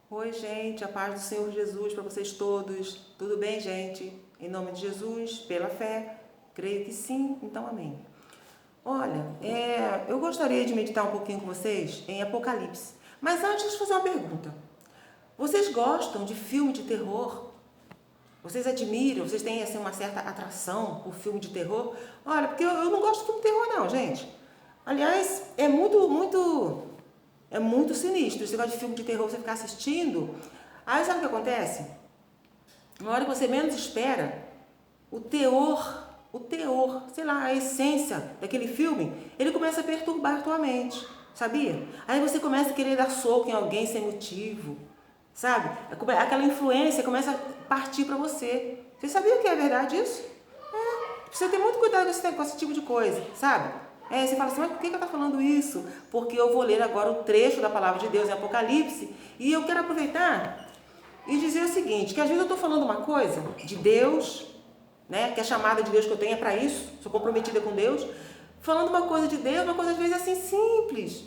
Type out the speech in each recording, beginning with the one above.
Oi, gente, a paz do Senhor Jesus para vocês todos. Tudo bem, gente? Em nome de Jesus, pela fé, creio que sim, então amém. Olha, eu gostaria de meditar um pouquinho com vocês em Apocalipse. Mas antes, deixa eu fazer uma pergunta. Vocês gostam de filme de terror? Vocês admiram? Vocês têm assim, uma certa atração por filme de terror? Olha, porque eu não gosto de filme de terror não, gente. Aliás, é muito sinistro esse negócio de filme de terror, você ficar assistindo. Aí sabe o que acontece? Na hora que você menos espera, o teor, sei lá, a essência daquele filme, ele começa a perturbar a tua mente, sabia? Aí você começa a querer dar soco em alguém sem motivo, sabe? Aquela influência começa a partir para você. Você sabia que é verdade isso? Precisa ter muito cuidado com esse tipo de coisa, sabe? Você fala assim, mas por que eu tô falando isso? Porque eu vou ler agora o trecho da palavra de Deus em Apocalipse e eu quero aproveitar e dizer o seguinte, que às vezes eu estou falando uma coisa de Deus, né, que a chamada de Deus que eu tenho é para isso, sou comprometida com Deus, falando uma coisa de Deus, uma coisa às vezes assim simples,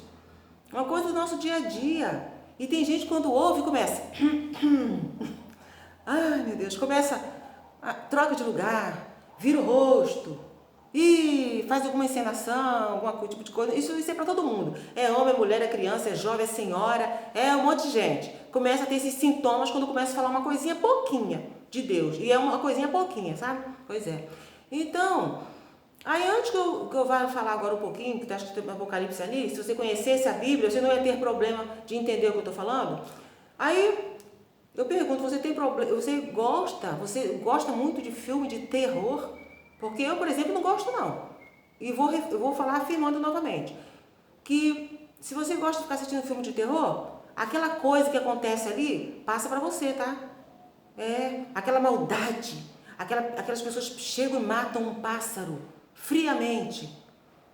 uma coisa do nosso dia a dia. E tem gente quando ouve começa, ai meu Deus, começa, troca de lugar, vira o rosto, e faz alguma encenação, algum tipo de coisa. Isso é para todo mundo. É homem, é mulher, é criança, é jovem, é senhora, é um monte de gente. Começa a ter esses sintomas quando começa a falar uma coisinha pouquinha de Deus. E é uma coisinha pouquinha, sabe? Pois é. Então, aí antes que eu vá falar agora um pouquinho, que está escrito no Apocalipse ali, se você conhecesse a Bíblia, você não ia ter problema de entender o que eu estou falando. Aí eu pergunto, você tem problema, você gosta muito de filme de terror? Porque eu, por exemplo, não gosto não. E eu vou falar afirmando novamente, que se você gosta de ficar assistindo filme de terror, aquela coisa que acontece ali, passa pra você, tá? Aquela maldade, aquelas pessoas que chegam e matam um pássaro, friamente.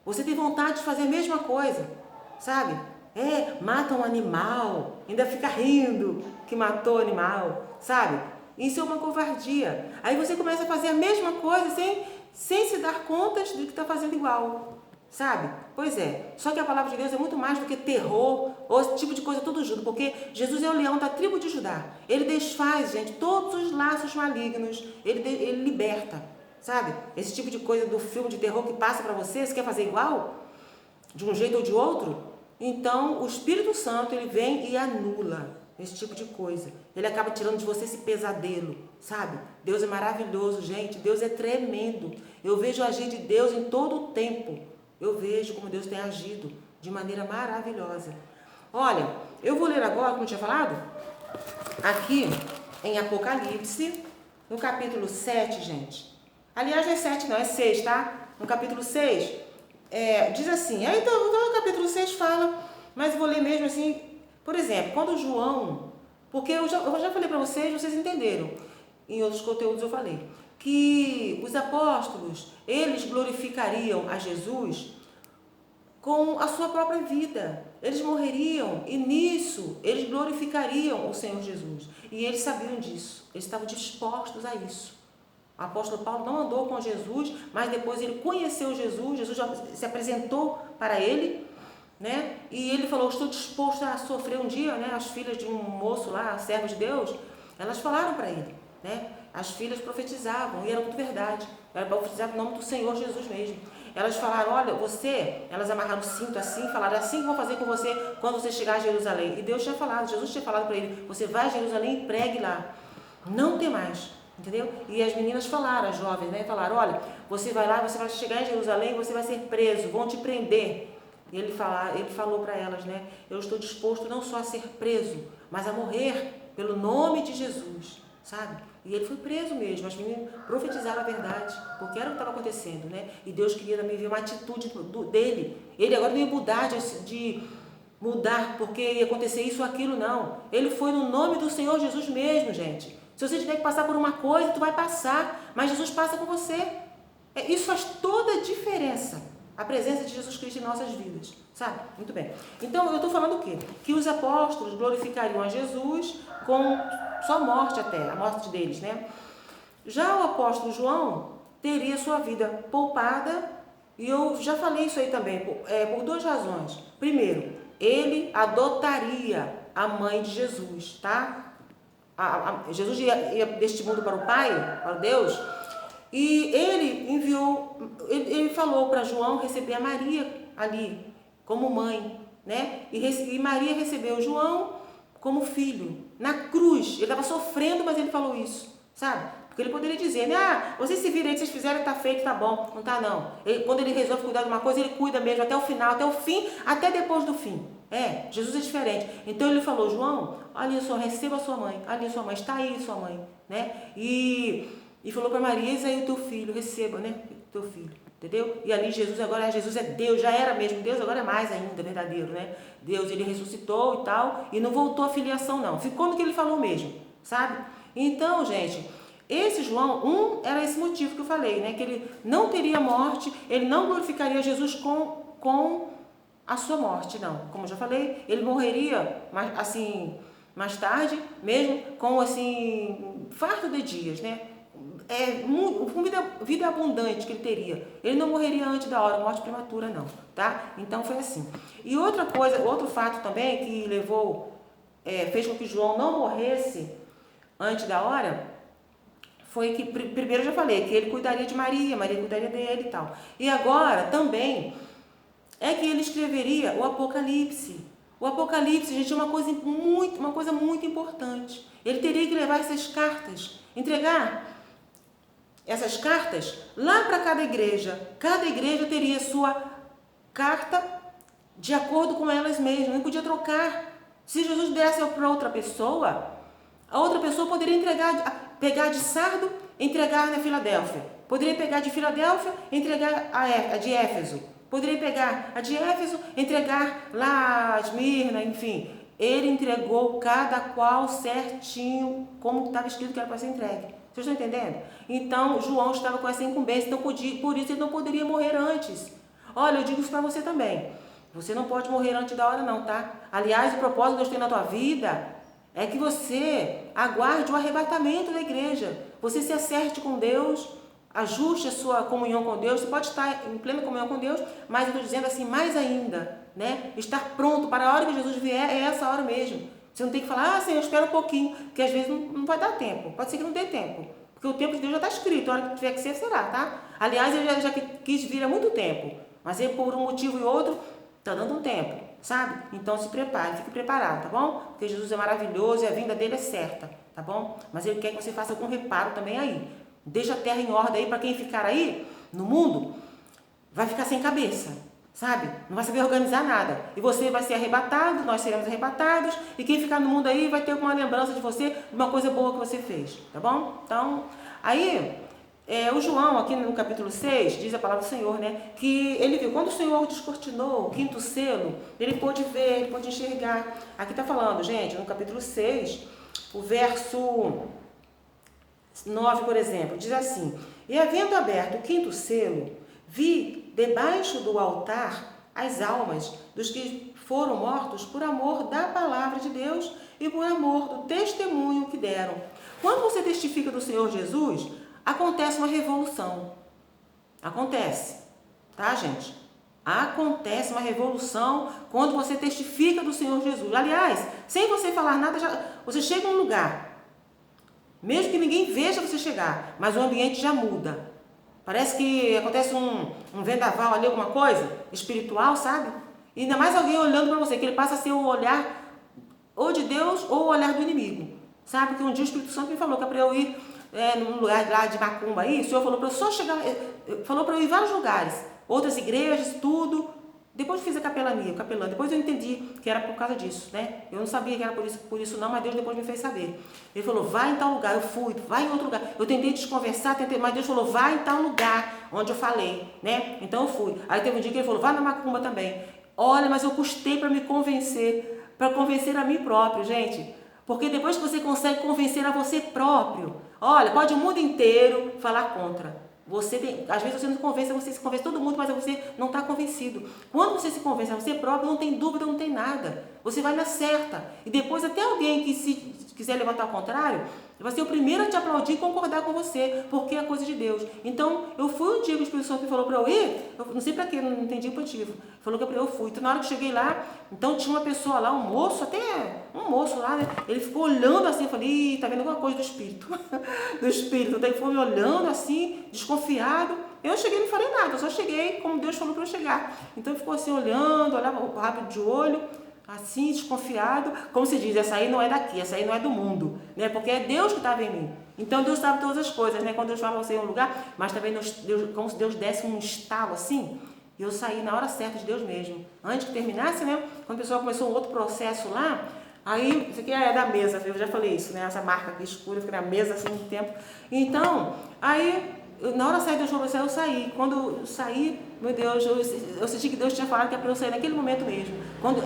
Você tem vontade de fazer a mesma coisa, sabe? Mata um animal, ainda fica rindo que matou o animal, sabe? Isso é uma covardia. Aí você começa a fazer a mesma coisa sem se dar conta de que está fazendo igual, sabe? Pois é. Só que a palavra de Deus é muito mais do que terror ou esse tipo de coisa tudo junto, porque Jesus é o leão da tribo de Judá. Ele desfaz, gente, todos os laços malignos, ele liberta, sabe? Esse tipo de coisa do filme de terror que passa para você quer fazer igual? De um jeito ou de outro? Então, o Espírito Santo, ele vem e anula esse tipo de coisa. Ele acaba tirando de você esse pesadelo, sabe? Deus é maravilhoso, gente. Deus é tremendo. Eu vejo o agir de Deus em todo o tempo. Eu vejo como Deus tem agido de maneira maravilhosa. Olha, eu vou ler agora, como eu tinha falado, aqui em Apocalipse, no capítulo 7, gente. Aliás, não é 7 não, é 6, tá? No capítulo 6, diz assim, aí então o capítulo 6 fala, mas eu vou ler mesmo assim, por exemplo, quando João, porque eu já falei para vocês entenderam, em outros conteúdos eu falei, que os apóstolos, eles glorificariam a Jesus com a sua própria vida. Eles morreriam e nisso eles glorificariam o Senhor Jesus. E eles sabiam disso, eles estavam dispostos a isso. O apóstolo Paulo não andou com Jesus, mas depois ele conheceu Jesus, Jesus já se apresentou para ele, né? E ele falou, estou disposto a sofrer um dia, né? As filhas de um moço lá, servo de Deus, elas falaram para ele, né? As filhas profetizavam, e era tudo verdade. Era para profetizar o nome do Senhor Jesus mesmo. Elas falaram, olha, elas amarraram o cinto assim, falaram, assim que vou fazer com você quando você chegar a Jerusalém. E Deus tinha falado, Jesus tinha falado para ele, você vai a Jerusalém e pregue lá. Não tem mais. Entendeu? E as meninas falaram, as jovens, né? Falaram, olha, você vai lá, você vai chegar em Jerusalém, você vai ser preso, vão te prender. E ele falou para elas, né? Eu estou disposto não só a ser preso, mas a morrer pelo nome de Jesus, sabe? E ele foi preso mesmo, as meninas profetizaram a verdade, porque era o que estava acontecendo, né? E Deus queria também ver uma atitude dele. Ele agora não ia mudar de mudar porque ia acontecer isso ou aquilo, não. Ele foi no nome do Senhor Jesus mesmo, gente. Se você tiver que passar por uma coisa, tu vai passar, mas Jesus passa com você. Isso faz toda a diferença, a presença de Jesus Cristo em nossas vidas, sabe? Muito bem. Então, eu estou falando o quê? Que os apóstolos glorificariam a Jesus com sua morte até, a morte deles, né? Já o apóstolo João teria sua vida poupada, e eu já falei isso aí também, por duas razões. Primeiro, ele adotaria a mãe de Jesus, tá? Jesus ia deste mundo para o Pai, para Deus, e ele enviou, ele falou para João receber a Maria ali, como mãe, né? E Maria recebeu João como filho, na cruz. Ele estava sofrendo, mas ele falou isso, sabe? Porque ele poderia dizer, né? Vocês se viram aí, vocês fizeram, tá feito, tá bom. Não tá, não. Quando ele resolve cuidar de uma coisa, ele cuida mesmo até o final, até o fim, até depois do fim. Jesus é diferente. Então ele falou, João, ali só receba a sua mãe, ali a sua mãe, está aí sua mãe, né? E falou para Maria, eis aí o teu filho, receba, né? O teu filho, entendeu? E ali Jesus é Deus, já era mesmo Deus, agora é mais ainda, verdadeiro, né? Deus, ele ressuscitou e tal, e não voltou à filiação não, ficou no que ele falou mesmo, sabe? Então, gente, esse João, era esse motivo que eu falei, né? Que ele não teria morte, ele não glorificaria Jesus com a sua morte, não. Como eu já falei, ele morreria, assim, mais tarde, mesmo com, assim, farto de dias, né? Com vida abundante que ele teria. Ele não morreria antes da hora, morte prematura, não, tá? Então foi assim. E outra coisa, outro fato também que fez com que João não morresse antes da hora, foi que, primeiro eu já falei, que ele cuidaria de Maria cuidaria dele e tal. E agora, também, é que ele escreveria o Apocalipse. O Apocalipse, gente, é uma coisa muito importante. Ele teria que levar essas cartas, entregar essas cartas lá para cada igreja. Cada igreja teria sua carta de acordo com elas mesmas, não podia trocar. Se Jesus desse para outra pessoa, a outra pessoa poderia pegar de Sardo, entregar na Filadélfia. Poderia pegar de Filadélfia, entregar a de Éfeso. Poderia pegar a de Éfeso, entregar lá a Esmirna, enfim. Ele entregou cada qual certinho, como estava escrito que era para ser entregue. Vocês estão entendendo? Então, João estava com essa incumbência, então por isso ele não poderia morrer antes. Olha, eu digo isso para você também. Você não pode morrer antes da hora não, tá? Aliás, o propósito que Deus tem na tua vida é que você aguarde o arrebatamento da igreja. Você se acerte com Deus, ajuste a sua comunhão com Deus. Você pode estar em plena comunhão com Deus, mas eu estou dizendo assim, mais ainda, né? Estar pronto para a hora que Jesus vier, é essa hora mesmo. Você não tem que falar, Senhor, espera um pouquinho, porque às vezes não vai dar tempo. Pode ser que não dê tempo, porque o tempo de Deus já está escrito, a hora que tiver que ser, será, tá? Aliás, ele já quis vir há muito tempo, mas ele, por um motivo e outro, está dando um tempo, sabe? Então se prepare, fique preparado, tá bom? Porque Jesus é maravilhoso e a vinda dele é certa, tá bom? Mas ele quer que você faça algum reparo também aí. Deixa a terra em ordem aí, para quem ficar aí no mundo, vai ficar sem cabeça, sabe? Não vai saber organizar nada. E você vai ser arrebatado, nós seremos arrebatados, e quem ficar no mundo aí vai ter alguma lembrança de você, de uma coisa boa que você fez, tá bom? Então, aí, o João, aqui no capítulo 6, diz a palavra do Senhor, né? Que ele viu, quando o Senhor descortinou o quinto selo, ele pôde ver, ele pôde enxergar. Aqui está falando, gente, no capítulo 6, o verso 9, por exemplo, diz assim: e havendo aberto o quinto selo, vi debaixo do altar as almas dos que foram mortos por amor da palavra de Deus e por amor do testemunho que deram. Quando você testifica do Senhor Jesus, acontece uma revolução. Acontece, tá, gente? Acontece uma revolução quando você testifica do Senhor Jesus. Aliás, sem você falar nada, você chega num lugar, mesmo que ninguém veja você chegar, mas o ambiente já muda. Parece que acontece um vendaval ali, alguma coisa espiritual, sabe? E ainda mais alguém olhando para você, que ele passa a ser o olhar ou de Deus ou o olhar do inimigo. Sabe? Porque um dia o Espírito Santo me falou que é para eu ir num lugar lá de macumba aí, o Senhor falou para eu só chegar, falou para eu ir em vários lugares, outras igrejas, tudo. Depois eu fiz a capelania, o capelão, depois eu entendi que era por causa disso, né? Eu não sabia que era por isso não, mas Deus depois me fez saber. Ele falou, vai em tal lugar, eu fui, vai em outro lugar. Eu tentei desconversar, mas Deus falou, vai em tal lugar, onde eu falei, né? Então eu fui. Aí teve um dia que ele falou, vai na macumba também. Olha, mas eu custei para me convencer, para convencer a mim próprio, gente. Porque depois que você consegue convencer a você próprio, olha, pode o mundo inteiro falar contra. Às vezes você não convence, você se convence todo mundo, mas você não está convencido. Quando você se convence a você próprio, não tem dúvida, não tem nada. Você vai na certa. E depois até alguém que quiser levantar ao contrário, vai ser o primeiro a te aplaudir e concordar com você, porque é coisa de Deus. Então, eu fui um dia que o Espírito Santo me falou para eu ir, eu não sei para quê, não entendi o motivo. Falou que eu fui. Então, na hora que eu cheguei lá, então tinha uma pessoa lá, um moço lá, né? Ele ficou olhando assim, eu falei, ih, tá vendo alguma coisa do Espírito. do Espírito. Então, ele ficou me olhando assim, desconfiado. Eu cheguei e não falei nada, eu só cheguei como Deus falou para eu chegar. Então, ele ficou assim olhando, olhava rápido de olho, assim, desconfiado, como se diz, essa aí não é daqui, essa aí não é do mundo, né? Porque é Deus que estava em mim. Então Deus sabe todas as coisas, né? Quando Deus fala você em um lugar, mas também Deus, como se Deus desse um estalo assim, e eu saí na hora certa de Deus mesmo. Antes que terminasse, né? Quando o pessoal começou um outro processo lá, aí, isso aqui é da mesa, eu já falei isso, né? Essa marca aqui escura, fica na mesa assim um tempo. Então, aí, na hora certa Deus falou assim, eu saí. Quando eu saí, meu Deus, eu senti que Deus tinha falado que é para eu sair naquele momento mesmo.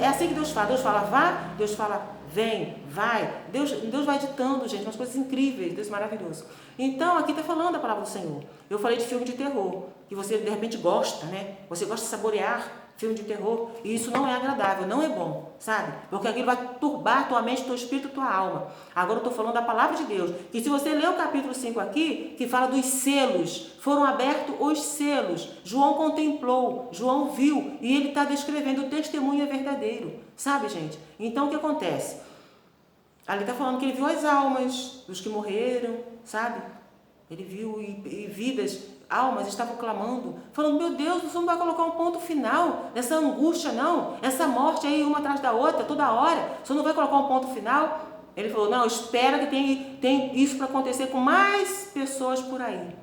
É assim que Deus fala vá, Deus fala vem, vai. Deus vai ditando, gente, umas coisas incríveis, Deus maravilhoso. Então, aqui está falando a palavra do Senhor. Eu falei de filme de terror, que você de repente gosta, né? Você gosta de saborear filme de terror, e isso não é agradável, não é bom, sabe? Porque aquilo vai turbar tua mente, teu espírito, tua alma. Agora eu estou falando da palavra de Deus, que se você ler o capítulo 5 aqui, que fala dos selos, foram abertos os selos, João contemplou, João viu, e ele está descrevendo, o testemunho é verdadeiro, sabe, gente? Então, o que acontece? Ali está falando que ele viu as almas dos que morreram, sabe? Ele viu e vidas, almas estavam clamando, falando, meu Deus, você não vai colocar um ponto final nessa angústia, não? Essa morte aí, uma atrás da outra, toda hora, você não vai colocar um ponto final? Ele falou, não, espera que tem isso para acontecer com mais pessoas por aí.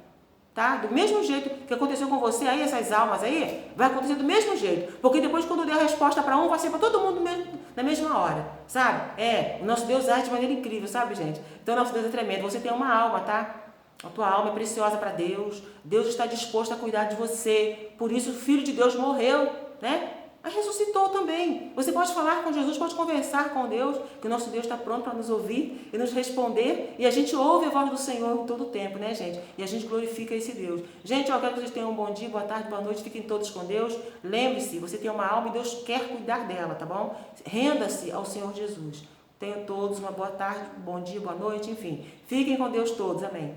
Tá? Do mesmo jeito que aconteceu com você aí, essas almas aí, vai acontecer do mesmo jeito. Porque depois, quando der a resposta para um, vai ser para todo mundo na mesma hora, sabe? O nosso Deus age de maneira incrível, sabe, gente? Então, o nosso Deus é tremendo. Você tem uma alma, tá? A tua alma é preciosa para Deus. Deus está disposto a cuidar de você. Por isso, o Filho de Deus morreu, né? Mas ressuscitou também. Você pode falar com Jesus, pode conversar com Deus, que o nosso Deus está pronto para nos ouvir e nos responder. E a gente ouve a voz do Senhor em todo o tempo, né, gente? E a gente glorifica esse Deus. Gente, eu quero que vocês tenham um bom dia, boa tarde, boa noite. Fiquem todos com Deus. Lembre-se, você tem uma alma e Deus quer cuidar dela, tá bom? Renda-se ao Senhor Jesus. Tenham todos uma boa tarde, bom dia, boa noite, enfim. Fiquem com Deus todos. Amém.